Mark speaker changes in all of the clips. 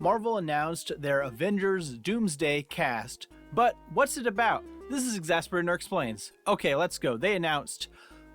Speaker 1: Marvel announced their Avengers Doomsday cast, but what's it about? This is Exasperator Explains. Okay, let's go. They announced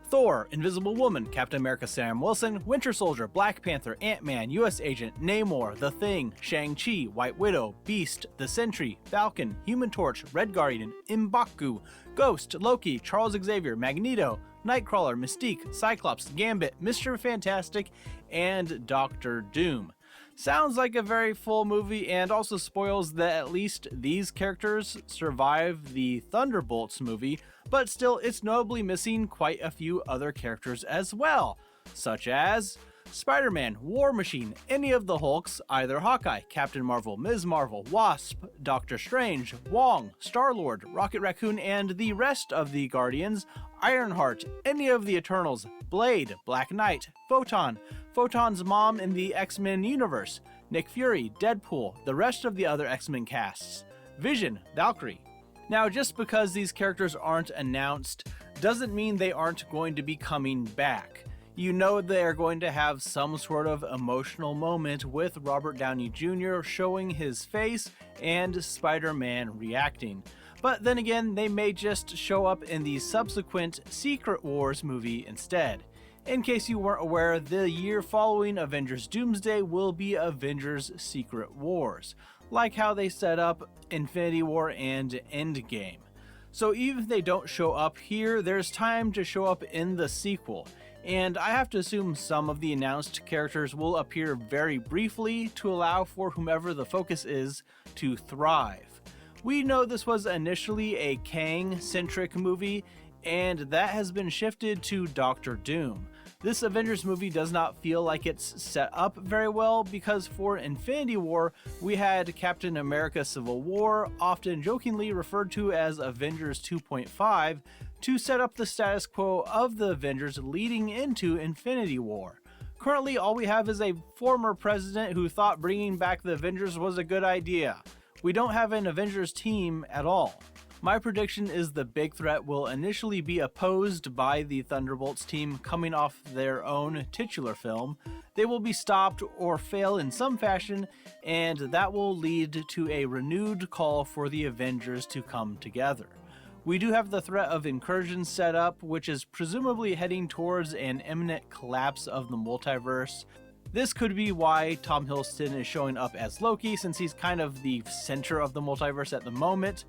Speaker 1: Thor, Invisible Woman, Captain America Sam Wilson, Winter Soldier, Black Panther, Ant-Man, US Agent, Namor, The Thing, Shang-Chi, White Widow, Beast, The Sentry, Falcon, Human Torch, Red Guardian, M'Baku, Ghost, Loki, Charles Xavier, Magneto, Nightcrawler, Mystique, Cyclops, Gambit, Mr. Fantastic, and Doctor Doom. Sounds like a very full movie and also spoils that at least these characters survive the Thunderbolts movie, but still it's notably missing quite a few other characters as well, such as Spider-Man, War Machine, any of the Hulks, either Hawkeye, Captain Marvel, Ms. Marvel, Wasp, Doctor Strange, Wong, Star-Lord, Rocket Raccoon, and the rest of the Guardians, Ironheart, any of the Eternals, Blade, Black Knight, Photon, Photon's mom in the X-Men universe, Nick Fury, Deadpool, the rest of the other X-Men casts, Vision, Valkyrie. Now, just because these characters aren't announced doesn't mean they aren't going to be coming back. You know they're going to have some sort of emotional moment with Robert Downey Jr. showing his face and Spider-Man reacting. But then again, they may just show up in the subsequent Secret Wars movie instead. In case you weren't aware, the year following Avengers Doomsday will be Avengers Secret Wars, like how they set up Infinity War and Endgame. So even if they don't show up here, there's time to show up in the sequel. And I have to assume some of the announced characters will appear very briefly to allow for whomever the focus is to thrive. We know this was initially a Kang-centric movie, and that has been shifted to Doctor Doom. This Avengers movie does not feel like it's set up very well because for Infinity War, we had Captain America Civil War, often jokingly referred to as Avengers 2.5, to set up the status quo of the Avengers leading into Infinity War. Currently, all we have is a former president who thought bringing back the Avengers was a good idea. We don't have an Avengers team at all. My prediction is the big threat will initially be opposed by the Thunderbolts team coming off their own titular film. They will be stopped or fail in some fashion, and that will lead to a renewed call for the Avengers to come together. We do have the threat of incursion set up, which is presumably heading towards an imminent collapse of the multiverse. This could be why Tom Hiddleston is showing up as Loki, since he's kind of the center of the multiverse at the moment.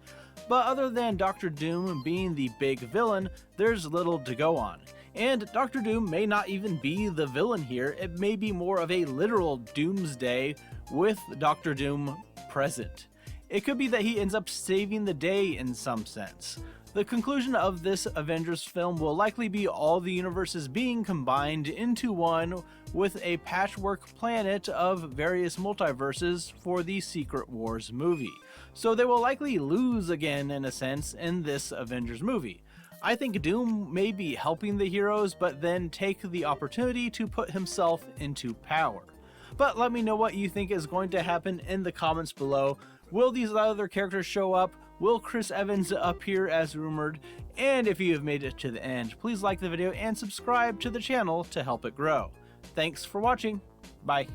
Speaker 1: But other than Doctor Doom being the big villain, there's little to go on. And Doctor Doom may not even be the villain here, it may be more of a literal Doomsday with Doctor Doom present. It could be that he ends up saving the day in some sense. The conclusion of this Avengers film will likely be all the universes being combined into one with a patchwork planet of various multiverses for the Secret Wars movie. So they will likely lose again in a sense in this Avengers movie. I think Doom may be helping the heroes, but then take the opportunity to put himself into power. But let me know what you think is going to happen in the comments below. Will these other characters show up? Will Chris Evans appear as rumored? And if you have made it to the end, please like the video and subscribe to the channel to help it grow. Thanks for watching. Bye.